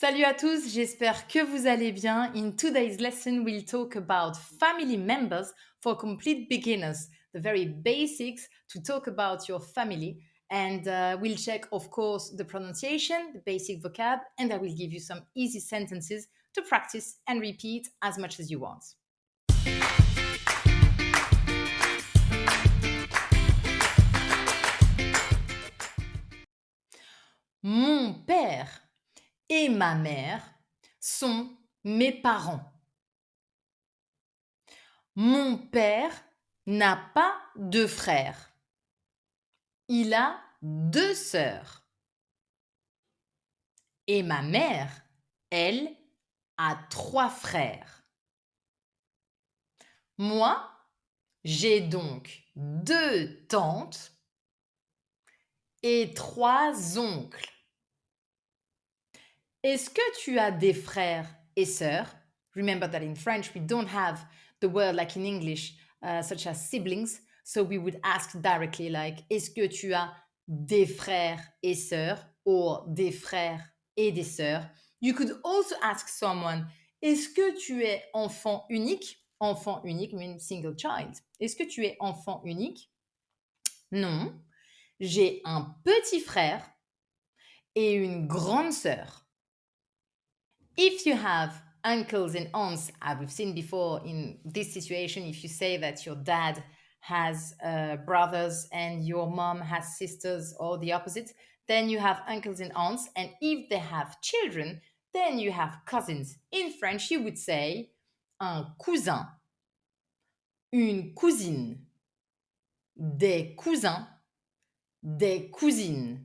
Salut à tous, j'espère que vous allez bien. In today's lesson, we'll talk about family members for complete beginners, the very basics to talk about your family. And we'll check, of course, the pronunciation, the basic vocab, and I will give you some easy sentences to practice and repeat as much as you want. Mon père et ma mère sont mes parents. Mon père n'a pas de frères. Il a 2 sœurs. Et ma mère, elle, a 3 frères. Moi, j'ai donc 2 tantes et 3 oncles. Est-ce que tu as des frères et sœurs? Remember that in French, we don't have the word like in English, such as siblings. So we would ask directly like, est-ce que tu as des frères et sœurs? Or, des frères et des sœurs. You could also ask someone, est-ce que tu es enfant unique? Enfant unique means single child. Est-ce que tu es enfant unique? Non. J'ai un petit frère et une grande sœur. If you have uncles and aunts, as we've seen before in this situation, if you say that your dad has brothers and your mom has sisters or the opposite, then you have uncles and aunts. And if they have children, then you have cousins. In French, you would say un cousin, une cousine, des cousins, des cousines.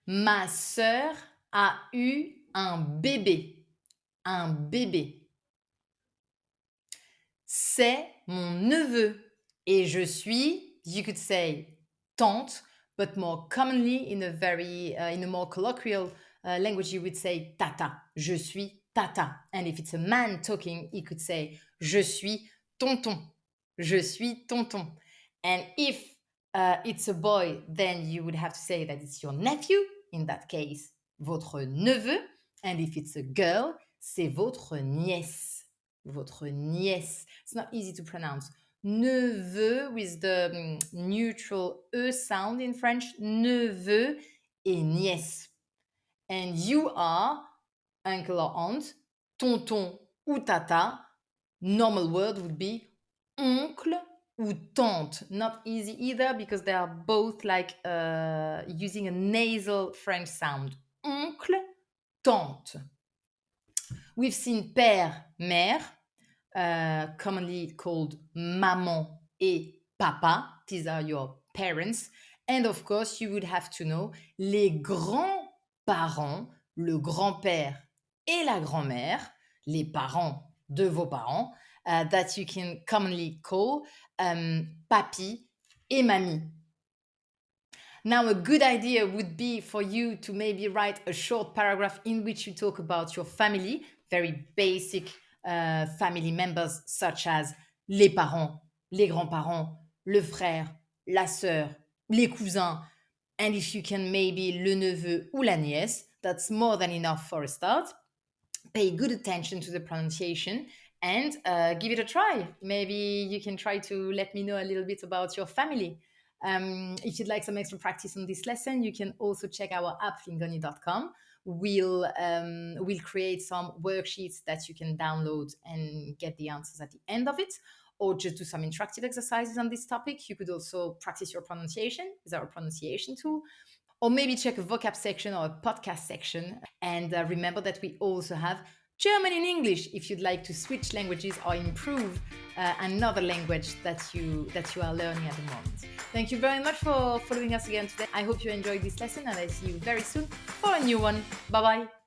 Ma sœur a eu un bébé. Un bébé. C'est mon neveu. Et je suis, you could say, tante, but more commonly in a more colloquial language, you would say tata. Je suis tata. And if it's a man talking, he could say je suis tonton. Je suis tonton. And if it's a boy, then you would have to say that it's your nephew. In that case, votre neveu. And if it's a girl, c'est votre nièce. Votre nièce. It's not easy to pronounce. Neveu with the neutral E sound in French. Neveu et nièce. And you are uncle or aunt, tonton ou tata. Normal word would be oncle ou tante. Not easy either because they are both like using a nasal French sound. Oncle, tante. We've seen père, mère, commonly called maman et papa. These are your parents. And of course, you would have to know les grands-parents, le grand-père et la grand-mère, les parents de vos parents, that you can commonly call papi et mamie. Now, a good idea would be for you to maybe write a short paragraph in which you talk about your family, very basic family members such as les parents, les grands-parents, le frère, la sœur, les cousins, and if you can maybe le neveu ou la nièce, that's more than enough for a start. Pay good attention to the pronunciation and give it a try. Maybe you can try to let me know a little bit about your family. If you'd like some extra practice on this lesson, you can also check our app, lingoni.com. We'll create some worksheets that you can download and get the answers at the end of it, or just do some interactive exercises on this topic. You could also practice your pronunciation with our pronunciation tool, or maybe check a vocab section or a podcast section. And remember that we also have German in English if you'd like to switch languages or improve another language that you are learning at the moment. Thank you very much for following us again today. I hope you enjoyed this lesson and I see you very soon for a new one. Bye bye.